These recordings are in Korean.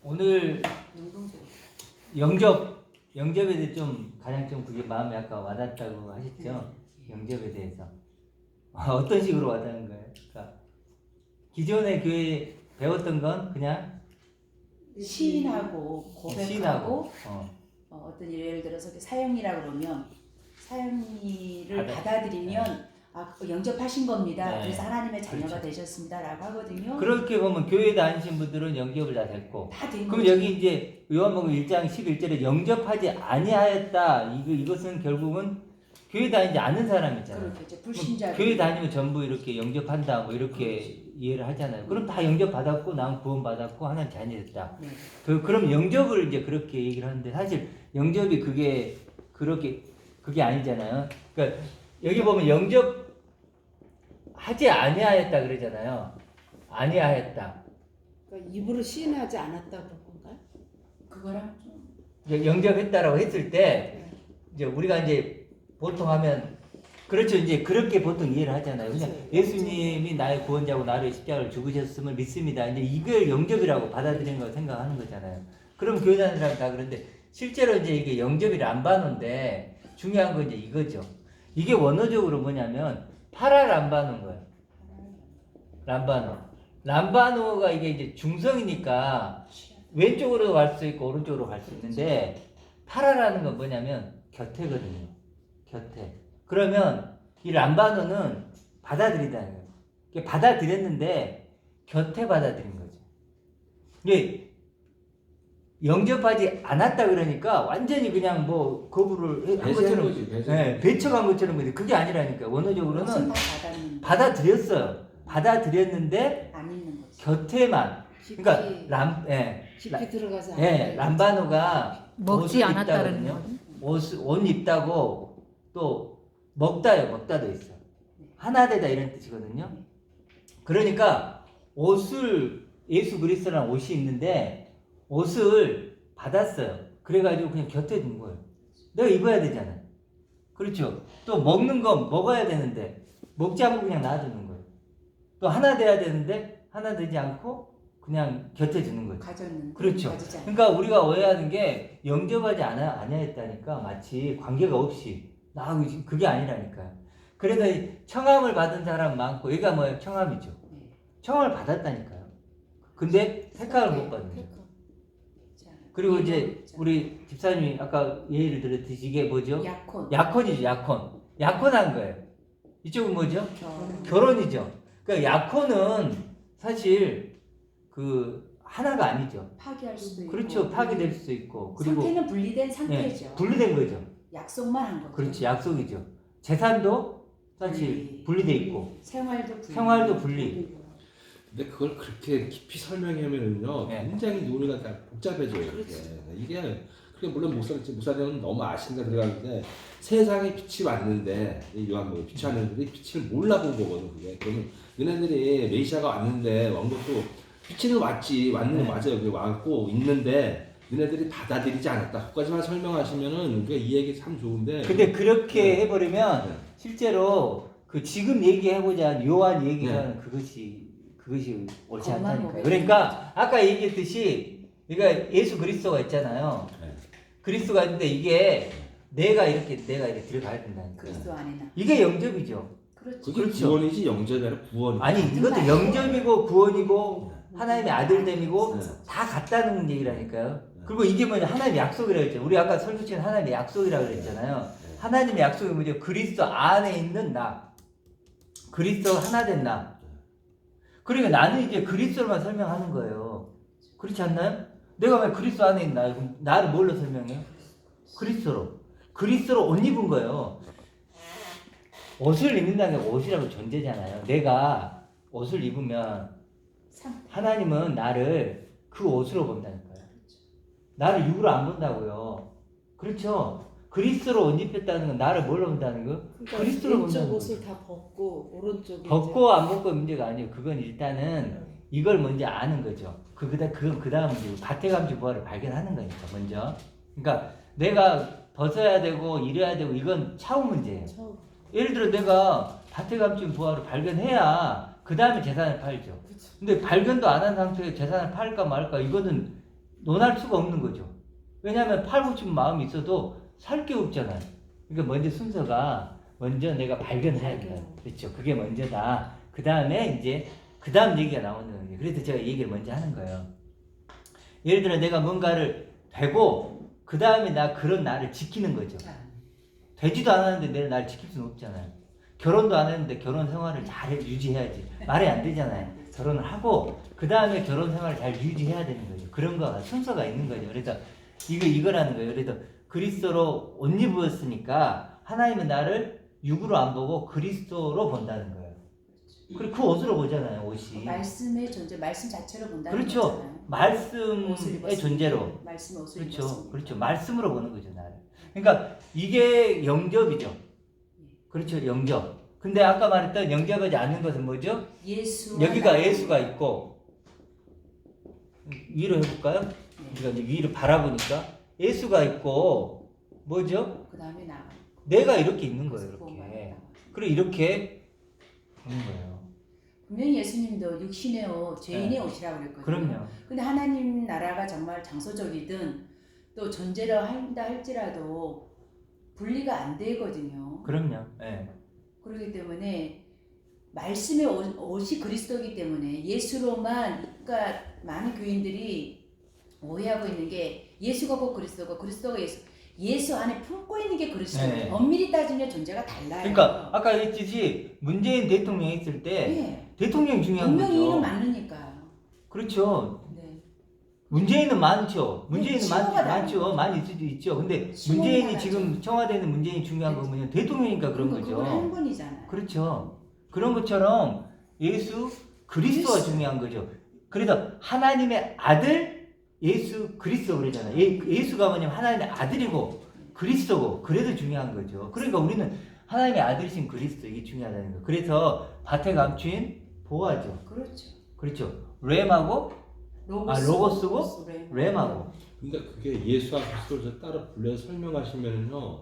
오늘 영접에 대해 좀 가장 좀 그게 마음에 아까 와닿았다고 하셨죠? 영접에 대해서 어떤 식으로 와닿은 거예요? 그러니까 기존의 교회 배웠던 건 그냥 시인하고 고백하고 어. 어떤 예를 들어서 사형이라 그러면 사형이를 받아들이면 영접하신 겁니다. 네. 그래서 하나님의 자녀가 그렇죠. 되셨습니다라고 하거든요. 그렇게 보면 교회 다니신 분들은 영접을 다 됐고 다 된 그럼 거죠. 여기 이제 요한복음 1장 11절에 영접하지 아니하였다 이것은 결국은 교회 다니지 않은 사람 있잖아요. 그렇겠죠. 불신자. 교회 다니면 전부 이렇게 영접한다 뭐 이렇게 그렇지. 이해를 하잖아요. 그럼 다 영접받았고 난 구원받았고 하나님 자녀됐다. 네. 그럼 영접을 이제 그렇게 얘기를 하는데 사실 영접이 그게 아니잖아요. 그러니까 여기 보면 영접하지 아니하였다 그러잖아요. 아니하였다. 그러니까 입으로 시인하지 않았다고 그런 건가요? 그거랑 좀 영접했다라고 했을 때 이제 우리가 이제 보통 하면 그렇죠. 이제 그렇게 보통 이해를 하잖아요. 그냥 그렇죠. 예수님이 나의 구원자고 나를 십자가를 죽으셨음을 믿습니다. 이제 이걸 영접이라고 받아들이는 걸 생각하는 거잖아요. 그럼 교회 다니는 사람 다 그런데 실제로 이제 이게 영접이를 안 받는데 중요한 건 이제 이거죠. 이게 원어적으로 뭐냐면 파라람바노인 거예요. 람바노. 람바노가 이게 이제 중성이니까 왼쪽으로 갈 수 있고 오른쪽으로 갈 수 있는데 파라라는 건 뭐냐면 곁에거든요. 곁에. 그러면 이 람바노는 받아들이다는 거예요. 이게 받아들였는데 곁에 받아들인 거죠. 이게 영접하지 않았다 그러니까 완전히 그냥 뭐 거부를 한 것처럼 배척한 것처럼 그게 아니라니까. 원어적으로는 다 받았는데 받아들였어요. 받아들였는데 안 있는 거죠. 곁에만. 그러니까 깊이 들어가서 람바노가 먹지 않았다는 거. 옷 입다고 또 먹다요. 먹다도 있어. 하나 되다 이런 뜻이거든요. 그러니까 옷을 예수 그리스도라는 옷이 있는데 옷을 받았어요. 그래가지고 그냥 곁에 둔 거예요. 내가 입어야 되잖아요. 그렇죠. 또 먹는 건 먹어야 되는데 먹지 않고 그냥 놔두는 거예요. 또 하나 돼야 되는데 하나 되지 않고 그냥 곁에 두는 거예요. 가졌는데 그렇죠. 가지지 않아요. 그러니까 우리가 오해하는 게 영접하지 아니했다니까 마치 관계가 없이 나하고 그게 아니라니까요. 그래서 청함을 받은 사람 많고 여기가 뭐예요? 청함이죠. 네. 청함을 받았다니까요. 근데 택함을 못 받는 거예요. 그리고 이제 우리 집사님이 아까 예를 들었듯이 이게 뭐죠? 약혼. 약혼이죠. 약혼한 거예요. 이쪽은 뭐죠? 결혼이죠. 그러니까 약혼은 사실 그 하나가 아니죠. 파기할 수도 있고. 그렇죠. 파기될 수도 있고. 그리고 상태는 분리된 상태죠. 분리된 거죠. 약속만 한 거죠. 그렇지. 약속이죠. 재산도 사실 분리돼 있고 생활도 분리. 근데 그걸 그렇게 깊이 설명하면은요 굉장히 논의가 다 복잡해져요. 이게 그게 물론 목사님은 너무 아신다 들어가는데 세상에 빛이 왔는데 이 요한복음 빛이 왔는데 빛을 몰라본 거거든 그게. 그러면 얘네들이 메시아가 왔는데 온 것도 빛은 왔는 건 맞아요. 그게 왔고 있는데 너네들이 받아들이지 않았다. 그까지만 설명하시면은 우리가 이 얘기 참 좋은데. 근데 그렇게 해버리면 실제로 그 지금 얘기해보자 요한 얘기가 그것이 옳지 않다니까. 그러니까 아까 얘기했듯이 그러니까 예수 그리스도가 있잖아요. 그리스도가 있는데 이게 내가 이렇게 들어가야 된다니까. 그리스도 안에나. 이게 영접이죠. 그렇죠. 그게 구원이지 영접이 아니라 구원이지. 아니 이것도 영접이고 구원이고 하나님의 아들됨이고 다 같다는 얘기라니까요. 그리고 이게 뭐냐 하나님의 약속이라고 했죠. 우리 아까 설교 시간 하나님의 약속이라고 그랬잖아요. 하나님의 약속이 뭐죠? 그리스도 안에 있는 나. 그리스도 하나 된 나. 그러니까 나는 이제 그리스도로만 설명하는 거예요. 그렇지 않나요? 내가 왜 그리스도 안에 있나? 그럼 나를 뭘로 설명해요? 그리스도로 옷 입은 거예요. 옷을 입는다는 게 옷이라고 존재잖아요. 내가 옷을 입으면 하나님은 나를 그 옷으로 본다니까요. 나를 육으로 안 본다고요. 그렇죠? 그리스도로 옷 입혔다는 건 나를 뭘로 본다는 거예요? 그러니까 그리스도로 왼쪽 본다는 옷을 거예요. 다 벗고 오른쪽에 벗고 안 벗고 문제가 아니에요. 그건 일단은 이걸 먼저 아는 거죠. 그건 그 다음 문제고 가태감지 부활을 발견하는 거니까 먼저. 그러니까 내가 벗어야 되고 이래야 되고 이건 차후 문제예요. 처음. 예를 들어 내가 가태감지 부활을 발견해야 그 다음에 재산을 팔죠. 근데 발견도 안 한 상태에 재산을 팔까 말까 이거는 논할 수가 없는 거죠. 왜냐하면 팔고 싶은 마음이 있어도 살 게 없잖아요. 그러니까 먼저 순서가 먼저 내가 발견해야 된다. 그렇죠. 그게 먼저다. 그 다음에 이제 그 다음 얘기가 나오는 거예요. 그래서 제가 얘기를 먼저 하는 거예요. 예를 들어 내가 뭔가를 되고 그 다음에 나 그런 나를 지키는 거죠. 되지도 않았는데 내가 나를 지킬 수는 없잖아요. 결혼도 안 했는데 결혼 생활을 잘 유지해야지. 말이 안 되잖아요. 결혼을 하고 그 다음에 결혼 생활을 잘 유지해야 되는 거죠. 그런 거가 순서가 있는 거죠. 그래서 이거라는 거예요. 그래서 그리스도로 옷 입었으니까 하나님은 나를 육으로 안 보고 그리스도로 본다는 거예요. 그리고 그 옷으로 보잖아요. 옷이. 말씀의 존재, 말씀 자체로 본다는 그렇죠. 거잖아요. 옷을 말씀의 입었으니. 존재로. 말씀 옷을 그렇죠. 입었으니. 그렇죠. 말씀으로 보는 거죠, 나를. 그러니까 이게 영접이죠. 그렇죠. 영접. 근데 아까 말했던 영접하지 않는 것은 뭐죠? 예수. 여기가 예수가 있고 위로 해볼까요? 우리가 이제 위로 바라보니까 예수가 있고 뭐죠? 그 다음에 나. 내가 이렇게 있는 거예요. 그래서 이렇게. 그리고 이렇게 보는 거예요. 분명히 예수님도 육신의 옷, 죄인의 네. 옷이라고 그랬거든요. 그럼요. 근데 하나님 나라가 정말 장소적이든 또 존재를 한다 할지라도 분리가 안 되거든요. 그럼요. 예. 그렇기 때문에 말씀의 옷이 그리스도이기 때문에 예수로만, 그러니까 많은 교인들이 오해하고 있는 게 예수가 곧 그리스도고 그리스도가 예수 안에 품고 있는 게 그리스도예요. 네. 엄밀히 따지면 존재가 달라요. 그러니까 아까 했듯이 문재인 대통령 있을 때 네. 대통령이 중요한 분명히 거죠. 이는 맞으니까요. 그렇죠. 네. 문재인은 많죠. 문재인은 칭호가 많죠. 많이 있을 수도 있죠. 근데 칭호가 문재인이 많죠. 지금 청와대는 문재인이 중요한 네. 거면 대통령이니까 그런 그건 한 거죠. 분이잖아요. 그렇죠. 그런 것처럼 예수 그리스도가 중요한 거죠. 그래서 하나님의 아들 예수 그리스도 그러잖아요. 예수가 뭐냐면 하나님의 아들이고 그리스도고 그래도 중요한 거죠. 그러니까 우리는 하나님의 아들이신 그리스도 이게 중요하다는 거예요. 그래서 밭에 감추인 보아죠. 그렇죠. 그렇죠. 램하고 로고스고 램하고. 근데 그게 예수와 그리스도를 따로 불러서 설명하시면은요,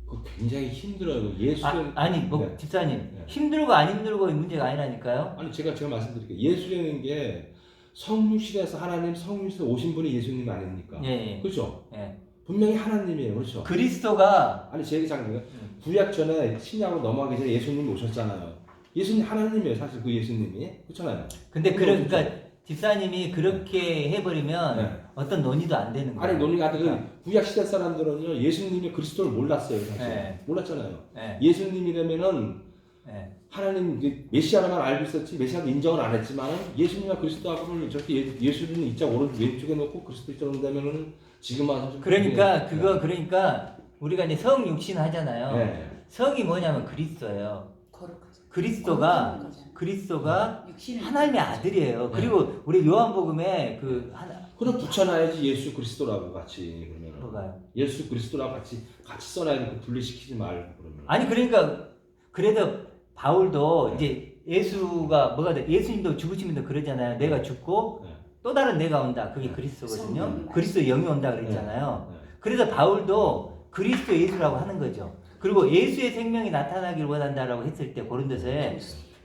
그 굉장히 힘들어요. 예수는 아니 뭐 네. 집사님 네. 힘들고 안 힘들고 문제가 아니라니까요. 아니 제가 말씀드릴게요. 예수라는 게 성육신에서 하나님 성육신에서 오신 분이 예수님 아닙니까? 예. 그렇죠. 예. 분명히 하나님이에요. 그렇죠. 그리스도가 아니 제 얘기 잠깐만요. 구약 전에 신약으로 넘어가기 전에 예수님이 오셨잖아요. 예수님 하나님이에요. 사실 그 예수님이 그렇잖아요. 근데 그러니까 집사님이 그렇게 해버리면 네. 어떤 논의도 안 되는 거예요. 아니 논리가 그 구약 시대 사람들은요 예수님이 그리스도를 몰랐어요. 사실 네. 몰랐잖아요. 네. 예수님이라면은 네. 하나님 메시아라만 알고 있었지 메시아도 인정을 안 했지만 예수님과 그리스도하고는 저렇게 예수는 이쪽 오른쪽 왼쪽에 놓고 그리스도 이쪽에 놓는다면은 지금 와서 좀 그러니까 그러니까 우리가 이제 성 육신 하잖아요. 네. 성이 뭐냐면 그리스도예요. 거룩하죠. 그리스도가 거룩한 그리스도가 육신을 하나님의 아들이에요. 그리고 우리 요한복음에 그 하나 그럼 붙여놔야지 예수 그리스도라고 같이 그러면 뭐가요? 예수 그리스도라고 같이 써놔야 그 분리시키지 말고 그러면 아니 그러니까 그래도 바울도 이제 예수가 뭐가 돼? 예수님도 죽으시면도 그러잖아요. 내가 죽고 네. 또 다른 내가 온다. 그게 네. 그리스도거든요. 성령이 그리스도 영이 온다 그랬잖아요. 네. 그래서 바울도 그리스도 예수라고 하는 거죠. 그리고 예수의 생명이 나타나기를 원한다라고 했을 때 고린도서에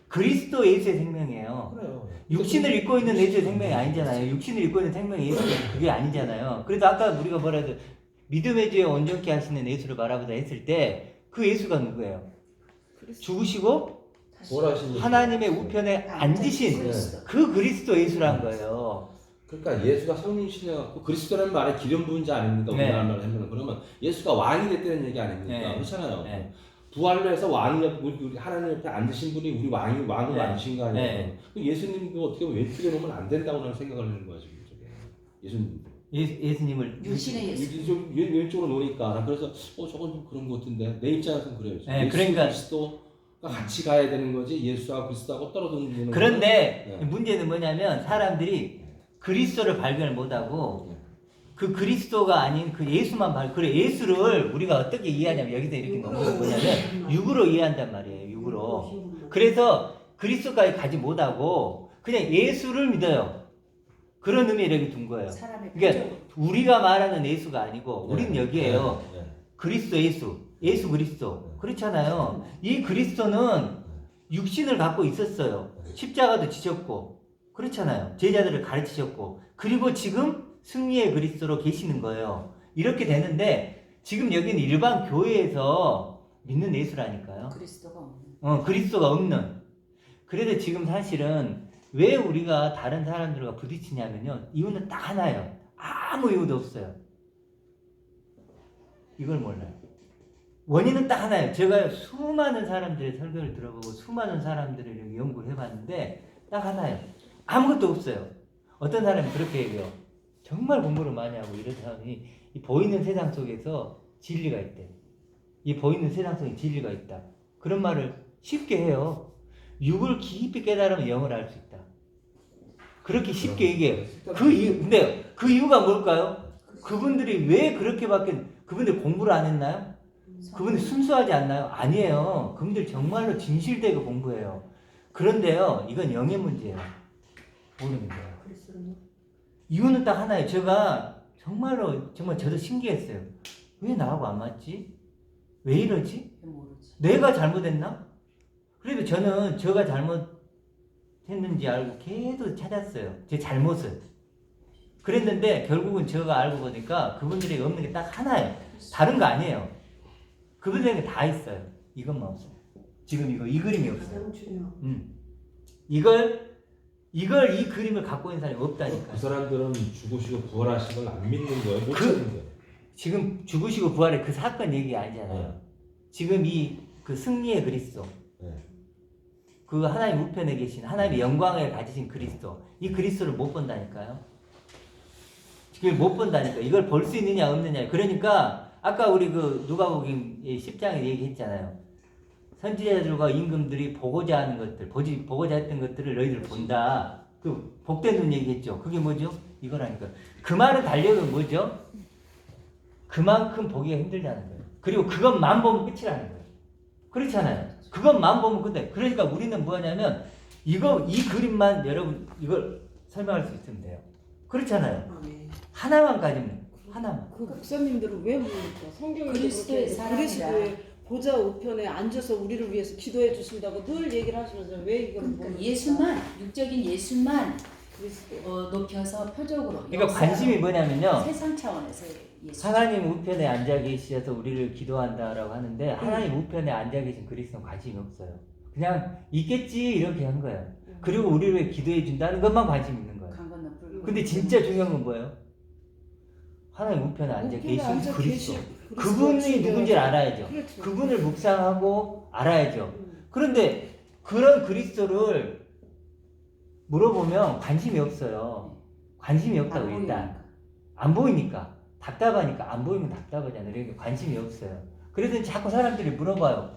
그리스도 예수의 생명이에요. 그래요. 육신을 입고 있는 예수의 생명이 아니잖아요. 육신을 입고 있는 생명이 예수 그게 아니잖아요. 그래서 아까 우리가 뭐라 해도 믿음의 죄에 온전케 하시는 예수를 바라보다 했을 때 그 예수가 누구예요? 죽으시고 뭐라 하시는 하나님의 우편에 앉으신 그리스도. 그 그리스도 예수란 거예요. 그러니까 예수가 성령이시냐 갖고 그리스도라는 말에 기름 부은 자 아닙니까? 네. 우리나라 말로 하면 그러면 예수가 왕이 됐다는 얘기 아닙니까? 네. 그렇잖아요. 네. 부활로 해서 왕이 우리 하나님 옆에 앉으신 분이 우리 왕을 네. 앉으신 거 아니에요? 네. 예수님도 어떻게 보면 왼쪽에 놓으면 안 된다고 나는 생각을 하는 거야 지금 저게. 예수님. 예수님을 육신의 예수. 좀 왼쪽으로 놓으니까 나 그래서 저건 좀 그런 것 같은데 내 입장에서는 그래요. 네, 예수 그러니까- 그리스도가 같이 가야 되는 거지 예수하고 그리스도하고 떨어지는 그런데 네. 문제는 뭐냐면 사람들이 그리스도를 발견을 못하고 네. 그 그리스도가 아닌 그 예수만 그래 예수를 우리가 어떻게 이해하냐면 여기서 이렇게 넘어가 뭐냐면 육으로 이해한단 말이에요. 육으로. 그래서 그리스도까지 가지 못하고 그냥 예수를 믿어요. 그런 의미를 여기 둔 거예요. 사람의 그러니까 표정. 우리가 말하는 예수가 아니고 네. 우리는 여기에요. 네. 네. 그리스도 예수 그리스도. 그렇잖아요. 이 그리스도는 육신을 갖고 있었어요. 십자가도 지셨고 그렇잖아요. 제자들을 가르치셨고 그리고 지금 승리의 그리스도로 계시는 거예요. 이렇게 되는데 지금 여기는 일반 교회에서 믿는 예수라니까요. 그리스도가 없는. 그리스도가 없는. 그래서 지금 사실은 왜 우리가 다른 사람들과 부딪히냐면요. 이유는 딱 하나예요. 아무 이유도 없어요. 이걸 몰라요. 원인은 딱 하나예요. 제가 수많은 사람들의 설교를 들어보고 수많은 사람들을 연구를 해봤는데 딱 하나예요. 아무것도 없어요. 어떤 사람이 그렇게 얘기해요. 정말 공부를 많이 하고 이런 사람이 이 보이는 세상 속에서 진리가 있대. 이 보이는 세상 속에 진리가 있다. 그런 말을 쉽게 해요. 육을 깊이 깨달으면 영을 알 수 있다. 그렇게 쉽게 얘기해요. 근데 그 이유가 뭘까요? 그분들이 왜 그렇게 그분들 공부를 안 했나요? 그분들 순수하지 않나요? 아니에요. 그분들 정말로 진실되게 공부해요. 그런데요, 이건 영의 문제예요. 모르는 거예요. 이유는 딱 하나예요. 제가 정말 저도 신기했어요. 왜 나하고 안 맞지? 왜 이러지? 모르지. 내가 잘못했나? 그래도 저는 제가 잘못했는지 알고 계속 찾았어요. 제 잘못을. 그랬는데 결국은 제가 알고 보니까 그분들에게 없는 게 딱 하나예요. 다른 거 아니에요. 그분들에게 다 있어요. 이것만 없어요. 지금 이 그림이 없어요. 이 그림을 갖고 있는 사람이 없다니까요. 그 사람들은 죽으시고 부활하신 걸 안 믿는 거예요. 못 찾는 거예요. 지금 죽으시고 부활의 그 사건 얘기 아니잖아요. 지금 그 승리의 그리스도. 네. 그 하나님 우편에 계신 하나님의 영광을 가지신 그리스도. 이 그리스도를 못 본다니까요. 지금 못 본다니까. 이걸 볼 수 있느냐 없느냐. 그러니까 아까 우리 그 누가복음 10장에 얘기했잖아요. 선지자들과 임금들이 보고자 하는 것들, 보고자 했던 것들을 너희들 본다. 그 복된 눈 얘기했죠. 그게 뭐죠? 이거라니까. 그 말은 달력은 뭐죠? 그만큼 보기가 힘들다는 거예요. 그리고 그것만 보면 끝이라는 거예요. 그렇잖아요. 그것만 보면 끝에. 그러니까 우리는 뭐냐면 이 그림만 여러분 이걸 설명할 수 있으면 돼요. 그렇잖아요. 하나만 가지면 하나만. 그 목사님들은 왜 뭡니까? 성경에 그리스도의 사랑이라. 그리스도의 보좌 우편에 앉아서 우리를 위해서 기도해 주신다고 늘 얘기를 하시면서 왜 이걸 그러니까 뭡니까? 예수만 육적인 예수만 그리스도. 높여서 표적으로. 그러니까 관심이 뭐냐면요. 세상 차원에서의 예수. 하나님 우편에 앉아 계셔서 우리를 기도한다라고 하는데 하나님 우편에 앉아 계신 그리스도는 관심이 없어요. 그냥 있겠지 이렇게 한 거예요. 그리고 우리를 위해 기도해 준다는 것만 관심 있는 거예요. 강 건너 불. 근데 진짜 중요한 건 뭐예요? 하나님 우편에 앉아 계신 그리스도. 그분이 누군지를 알아야죠. 그렇죠. 그분을 묵상하고 알아야죠. 그런데 그런 그리스도를 물어보면 관심이 없어요. 관심이 없다고 안 일단. 보이니까. 안 보이니까. 답답하니까. 안 보이면 답답하잖아요. 그러니까 관심이 없어요. 그래서 자꾸 사람들이 물어봐요.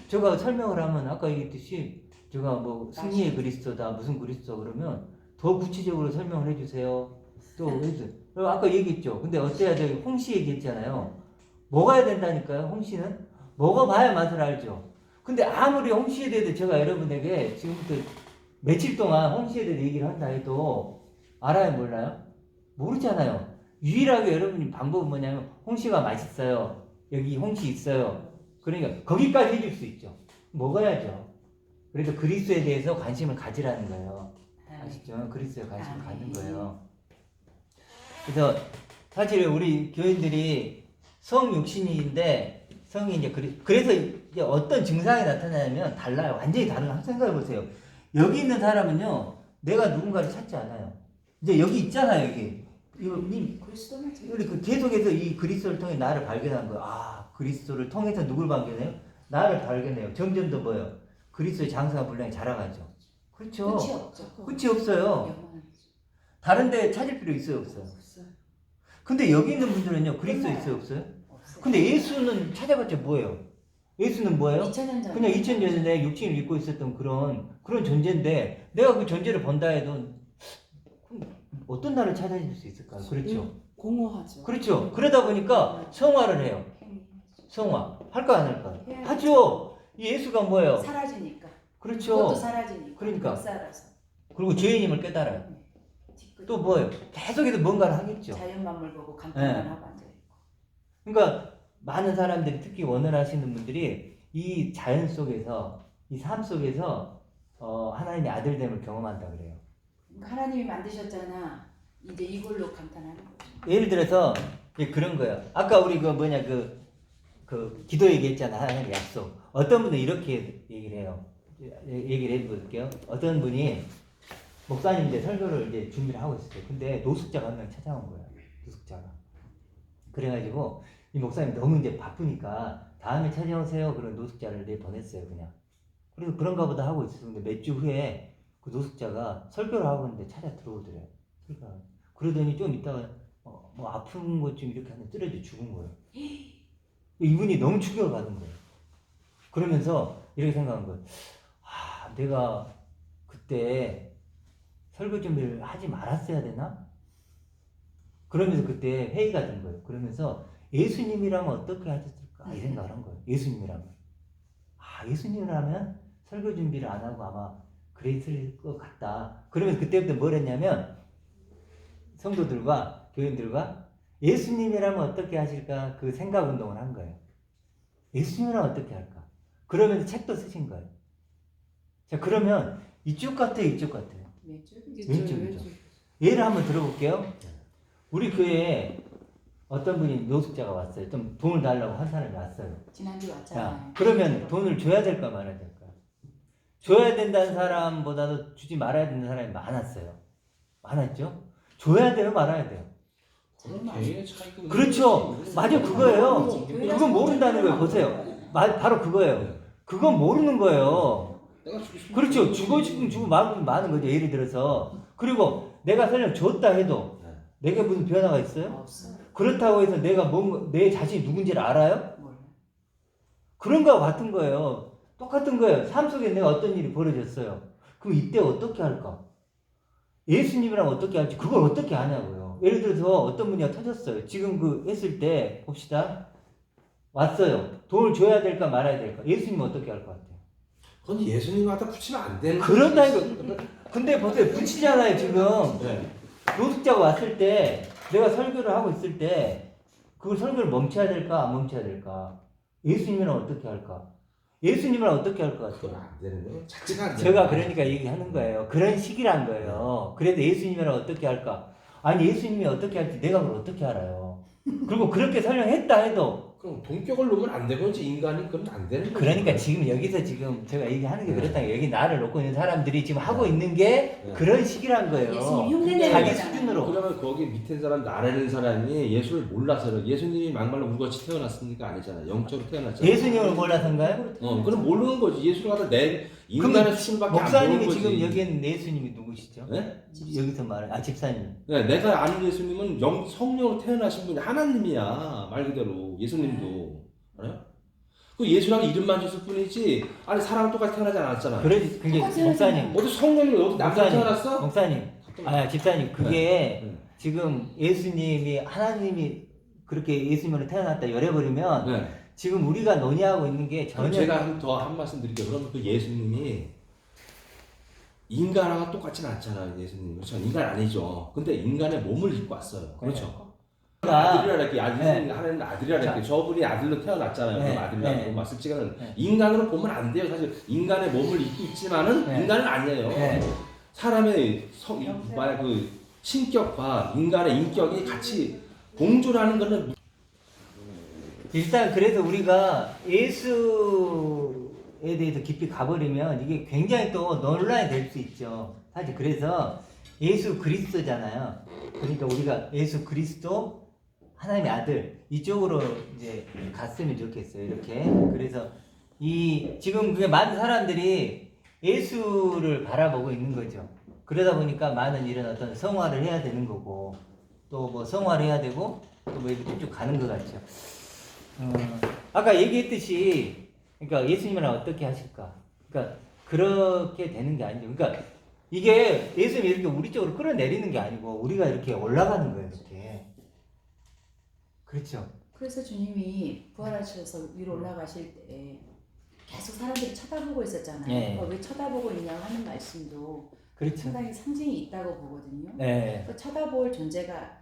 제가 설명을 하면 아까 얘기했듯이 제가 뭐 승리의 그리스도다 무슨 그리스도 그러면 더 구체적으로 설명을 해주세요. 또 해주세요. 아까 얘기했죠. 근데 어때야 돼요? 홍시 얘기했잖아요. 먹어야 된다니까요. 홍시는 먹어봐야 맛을 알죠. 근데 아무리 홍시에 대해서 제가 여러분에게 지금부터 며칠 동안 홍시에 대해서 얘기를 한다 해도 알아요 몰라요? 모르잖아요. 유일하게 여러분이 방법은 뭐냐면 홍시가 맛있어요. 여기 홍시 있어요. 그러니까 거기까지 해줄 수 있죠. 먹어야죠. 그래서 그리스도에 대해서 관심을 가지라는 거예요. 아시죠? 그리스도에 관심을 갖는 거예요. 그래서 사실 우리 교인들이 성육신인데 성이 이제 그래서 이제 어떤 증상이 나타나냐면 달라요. 완전히 다른 한 생각해 보세요. 여기 있는 사람은요, 내가 누군가를 찾지 않아요. 이제 여기 있잖아요, 여기. 그리스도만 우리 계속해서 이 그리스도를 통해 나를 발견한 거예요. 아, 그리스도를 통해서 누굴 발견해요? 나를 발견해요. 점점 더 뭐예요? 그리스도의 장사가 분량이 자라가죠. 그렇죠. 끝이 없죠. 끝이 없어요. 영원한 다른데 찾을 필요 있어요, 없어요? 근데 여기 있는 분들은요, 그리스도 있어요, 없어요? 없어요. 근데 예수는 찾아봤자 뭐예요? 예수는 뭐예요? 2000년 전. 그냥 2000년 전에 육신을 입고 있었던 그런 존재인데 내가 그 존재를 본다 해도 어떤 나를 찾아줄 수 있을까요? 그렇죠. 공허하죠. 그렇죠. 그러다 보니까 성화를 해요. 성화. 할까 안 할까? 해야죠. 하죠. 이 예수가 뭐예요? 사라지니까. 그렇죠. 그것도 사라지니까. 그러니까. 역사라서. 그리고 죄인임을 깨달아요. 또 뭐예요? 계속해서 뭔가를 하겠죠. 자연만물 보고 감탄만 네. 하고 앉아있고. 그러니까 많은 사람들이 특히 원언하시는 분들이 이 자연 속에서 이 삶 속에서 하나님의 아들됨을 경험한다 그래요. 그러니까 하나님이 만드셨잖아. 이제 이걸로 감탄하는 거죠. 예를 들어서 이제 그런 거예요. 아까 우리 그 기도 얘기했잖아. 하나님의 약속. 어떤 분은 이렇게 얘기를 해요. 얘기를 해볼게요. 어떤 분이 목사님인데 설교를 이제 준비를 하고 있었어요. 근데 노숙자가 한 명 찾아온 거예요. 노숙자가. 그래가지고 이 목사님 너무 이제 바쁘니까 다음에 찾아오세요. 그런 노숙자를 내보냈어요. 그냥. 그래서 그런가 보다 하고 있었어요. 근데 몇 주 후에 그 노숙자가 설교를 하고 있는데 찾아 들어오더래요. 그러더니 좀 있다가 뭐 아픈 것 좀 이렇게 하면 쓰러져 죽은 거예요. 이분이 너무 충격을 받은 거예요. 그러면서 이렇게 생각한 거예요. 아, 내가 그때 설교 준비를 하지 말았어야 되나? 그러면서 그때 회의가 된 거예요. 그러면서 예수님이라면 어떻게 하셨을까? 이 생각을 한 거예요. 예수님이라면. 아, 예수님이라면 설교 준비를 안 하고 아마 그랬을 것 같다. 그러면서 그때부터 뭘 했냐면 성도들과 교인들과 예수님이라면 어떻게 하실까? 그 생각 운동을 한 거예요. 예수님이라면 어떻게 할까? 그러면서 책도 쓰신 거예요. 자, 그러면 이쪽 같아요, 이쪽 같아요? 왼쪽이죠. 예를 한번 들어볼게요. 우리 교회에 어떤 분이 노숙자가 왔어요. 좀 돈을 달라고 한 사람이 왔어요. 지난주에 왔잖아요. 자, 그러면 돈을 줘야 될까 말아야 될까? 줘야 된다는 사람보다도 주지 말아야 되는 사람이 많았어요. 많았죠? 줘야 돼요, 말아야 돼요? 개인의 차이가 그렇죠. 맞아, 그거예요. 그건 모른다는 거예요. 보세요. 바로 그거예요. 그건 모르는 거예요. 내가 주고 싶은 그렇죠. 주고 싶으면 주고 많은 거죠. 예를 들어서. 그리고 내가 설령 줬다 해도 내게 무슨 변화가 있어요? 없어. 그렇다고 해서 내가 내 자신이 누군지를 알아요? 몰라. 그런 거와 같은 거예요. 똑같은 거예요. 삶 속에 내가 어떤 일이 벌어졌어요. 그럼 이때 어떻게 할까? 예수님이랑 어떻게 할지 그걸 어떻게 아냐고요. 예를 들어서 어떤 분이 터졌어요. 지금 그 했을 때 봅시다. 왔어요. 돈을 줘야 될까 말아야 될까? 예수님은 어떻게 할 것 같아요? 그건 예수님 갖다 붙이면 안 되는 그런다 이거. 근데 보세요. 붙이잖아요 지금. 네. 노숙자가 왔을 때 내가 설교를 하고 있을 때 그걸 설교를 멈춰야 될까 안 멈춰야 될까? 예수님이랑 어떻게 할까? 예수님이랑 어떻게 할 것 그건 같아요? 안 되는 거예요. 자체가 안 되는 제가 거예요. 그러니까 얘기하는 거예요. 그런 시기란 거예요. 그래도 예수님이랑 어떻게 할까? 아니 예수님이 어떻게 할지 내가 그걸 어떻게 알아요? 그리고 그렇게 설명했다 해도 그럼 동격을 놓으면 안 되고 이제 인간이 그건 안 되는 거예요. 그러니까 지금 여기서 지금 제가 얘기하는 게 그렇다. 여기 나를 놓고 있는 사람들이 지금 하고 있는 게 그런 시기란 거예요. 예수님 흉내내는 자기 거잖아요. 수준으로. 그러면 거기 밑에 사람 나라는 사람이 예수를 몰라서요. 예수님이 막말로 우리같이 태어났으니까 아니잖아요. 영적으로 태어났잖아요. 예수님을 몰라서인가요? 그럼 모르는 거지. 예수를 갖다 내 인간의 수준밖에 안 보는 목사님이 거지. 지금 여기는 예수님이 누구시죠? 네? 여기서 말해. 집사님. 네, 내가 아는 예수님은 성령으로 태어나신 분이 하나님이야. 말 그대로 예수님도 알아요? 그 예수라는 이름만 줬을 뿐이지 아니 사람은 똑같이 태어나지 않았잖아. 그러지 그게 똑같이 목사님. 어디 성령이 어디 남자 목사님. 태어났어? 목사님. 아 집사님 그게 네. 지금 예수님이 하나님이 그렇게 예수님으로 태어났다 열어버리면 네. 지금 우리가 논의하고 있는 게 그럼 전혀 제가 더 한 말씀 드릴게요. 그러면 그 예수님이 인간하고 똑같지는 않잖아요. 예수님 그렇죠. 인간 아니죠. 근데 인간의 몸을 입고 왔어요. 그렇죠. 아들이라 이렇게 하나님 아들이라 이렇게 저분이 아들로 태어났잖아요. 네. 그럼 아들이라고 네. 봤을 적에는 네. 인간으로 보면 안 돼요. 사실 인간의 몸을 입고 있지만은 네. 인간은 아니에요. 네. 사람의 만약 그 신격과 인간의 인격이 같이 공존하는 거는 일단 그래서 우리가 예수에 대해서 깊이 가버리면 이게 굉장히 또 논란이 될 수 있죠. 사실 그래서 예수 그리스도잖아요. 그러니까 우리가 예수 그리스도 하나님의 아들 이쪽으로 이제 갔으면 좋겠어요. 이렇게 그래서 지금 그게 많은 사람들이 예수를 바라보고 있는 거죠. 그러다 보니까 많은 이런 어떤 성화를 해야 되는 거고 또 뭐 성화를 해야 되고 또 뭐 이렇게 쭉 가는 것 같죠. 아까 얘기했듯이 그러니까 예수님이랑 어떻게 하실까? 그러니까 그렇게 되는 게 아니죠. 그러니까 이게 예수님이 이렇게 우리 쪽으로 끌어내리는 게 아니고 우리가 이렇게 올라가는 거예요. 이렇게. 그렇죠. 그래서 주님이 부활하셔서 위로 올라가실 때 계속 사람들이 쳐다보고 있었잖아요. 네. 그러니까 왜 쳐다보고 있냐고 하는 말씀도 그렇죠. 상당히 상징이 있다고 보거든요. 네. 그 쳐다볼 존재가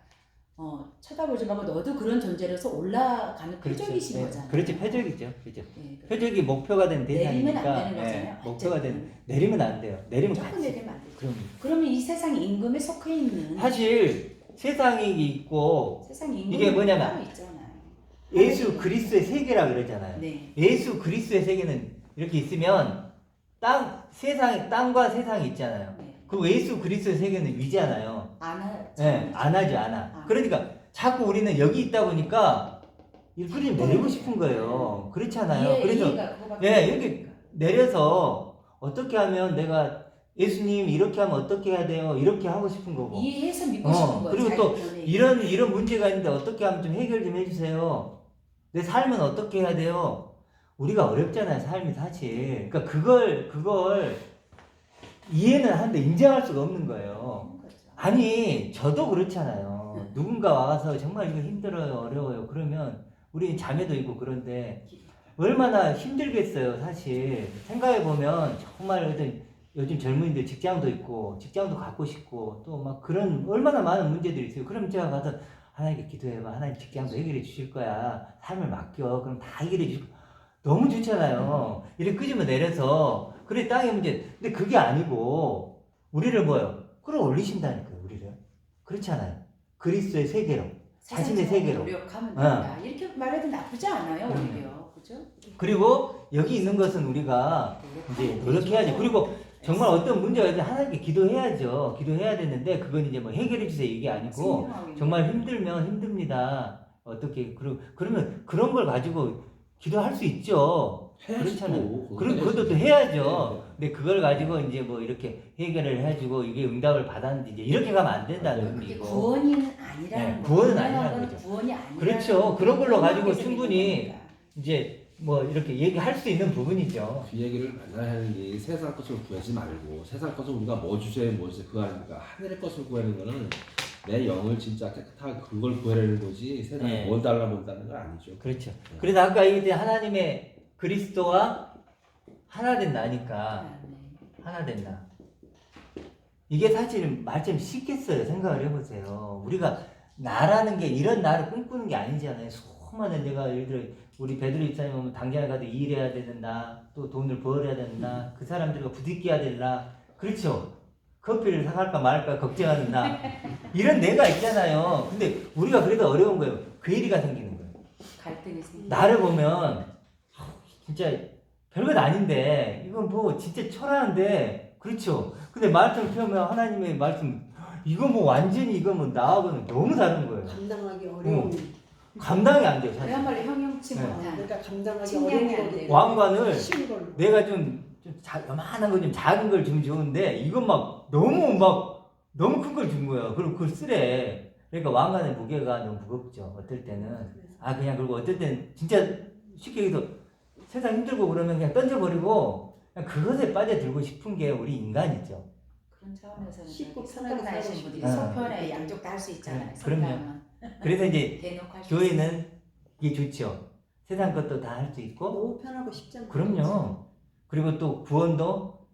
쳐다보지 말고 너도 그런 존재로서 올라가는 표적이신 네, 거잖아요. 그렇죠. 표적이죠. 그죠. 네, 표적이 목표가 된 내리면 안 대상이니까 되는 거잖아요. 목표가 된 내리면 안 돼요. 내리면 조금 같이. 내리면 안 되죠. 그럼 그러면 이 세상 임금에 속해 있는 사실 세상이 있고 세상 임금이 이게 뭐냐면 따로 있잖아요. 예수 그리스도의 세계라 그러잖아요. 네. 예수 그리스도의 세계는 이렇게 있으면 땅과 세상이 있잖아요. 네. 그리고 예수 그리스도의 세계는 위잖아요. 안 하죠. 네, 안 하죠, 안 하. 그러니까 자꾸 우리는 여기 있다 보니까 이렇게 좀 내리고 싶은 거예요. 그렇잖아요. 그래서 예, 여기 내려서 어떻게 하면 내가 예수님 이렇게 하면 어떻게 해야 돼요? 이렇게 하고 싶은 거고. 이해해서 믿고 싶은 거예요. 그리고 또 자기 편에. 이런 문제가 있는데 어떻게 하면 좀 해결 좀 해주세요. 내 삶은 어떻게 해야 돼요? 우리가 어렵잖아요, 삶이 사실. 그러니까 그걸 이해는 하는데 인정할 수가 없는 거예요. 그런 거죠. 아니, 저도 그렇잖아요. 누군가 와서 정말 이거 힘들어요, 어려워요. 그러면 우리 자매도 있고 그런데 얼마나 힘들겠어요, 사실. 생각해보면 정말 요즘 젊은이들 직장도 있고, 직장도 갖고 싶고, 또 막 그런 얼마나 많은 문제들이 있어요. 그럼 제가 가서 하나님께 기도해봐. 하나님 직장도 해결해 주실 거야. 삶을 맡겨. 그럼 다 해결해 주실 거야. 너무 좋잖아요. 이렇게 끄집어 내려서. 그래, 땅의 문제. 근데 그게 아니고, 우리를 뭐요? 끌어올리신다니까요, 우리를. 그렇잖아요. 그리스도의 세계로. 자신의 세계로. 노력하면 된다. 이렇게 말해도 나쁘지 않아요, 오히려. 그죠? 그리고 여기 있는 것은 우리가 이제 노력해야지. 그리고 정말 어떤 문제가 있으면 하나님께 기도해야죠. 기도해야 되는데 그건 이제 뭐 해결해 주세요 이게 아니고 정말 힘들면 힘듭니다. 어떻게 그러면 그런 걸 가지고 기도할 수 있죠. 그렇잖아요. 그것도 또 해야죠. 근데 그걸 가지고 이제 뭐 이렇게 해결을 해주고 이게 응답을 받았는지 이제 이렇게 가면 안 된다는 그게 의미고. 구원은 아니라는 네, 거. 구원은 아니라는 거죠. 구원이 아니라. 그렇죠. 그런 걸로 가지고 충분히 이제 뭐 이렇게 얘기할 수 있는 부분이죠. 그 얘기를 맨날 하는 게 세상 것을 구하지 말고 세상 것을 우리가 뭐 주세요 뭐 주세요 그거 아닙니까? 하늘의 것을 구하는 거는 내 영을 진짜 깨끗하게 그걸 구하려는 거지 세상에 뭘 달라본다는 건 아니죠. 그렇죠. 그래서 아까 얘기했듯이 하나님의 그리스도와 하나 된다니까 하나 된다. 이게 사실 말처럼 쉽겠어요. 생각을 해보세요. 우리가 나라는 게 이런 나를 꿈꾸는 게 아니잖아요. 수많은 내가 예를 들어 우리 베드로 입사님 보면 당장에 가도 일해야 된다. 또 돈을 벌어야 된다. 그 사람들과 부딪혀야 된다. 그렇죠. 커피를 사갈까 말까 걱정하는 나. 이런 내가 있잖아요. 근데 우리가 그래도 어려운 거예요. 괴리가 생기는 거예요. 갈등이 생기는 나를 보면 진짜 별것 아닌데 이건 뭐 진짜 초라한데 그렇죠. 근데 말씀 펴면 하나님의 말씀 이거 뭐 완전히 이거 뭐 나하고는 너무 다른 거예요. 감당하기 어려운. 감당이 안 돼요. 사실. 그야말로 형용치 네. 못한. 그러니까 감당하기 측량이 어려운 안 거고. 되는. 왕관을 쉬운 걸로. 내가 요만한 거 좀 작은 걸 주면 좋은데 이건 막 너무 큰 걸 준 거야. 그럼 그걸 쓰래. 그러니까 왕관의 무게가 너무 무겁죠. 어떨 때는 그냥 그리고 어떨 때는 진짜 쉽게 얘기해서 세상 힘들고 그러면 그냥 던져버리고 그냥 그것에 빠져들고 싶은 게 우리 인간이죠. 그런 차원에서는 쉽고 성당 편하게 다니신 살고 분들이 싶다. 속편에 양쪽 다 할 수 있잖아요. 그럼요. 성당은. 그래서 이제 대놓고 할수 있어요. 교회는 이게 좋죠. 세상 것도 다 할 수 있고 너무 편하고 쉽지 않고. 그럼요. 그리고 또 구원도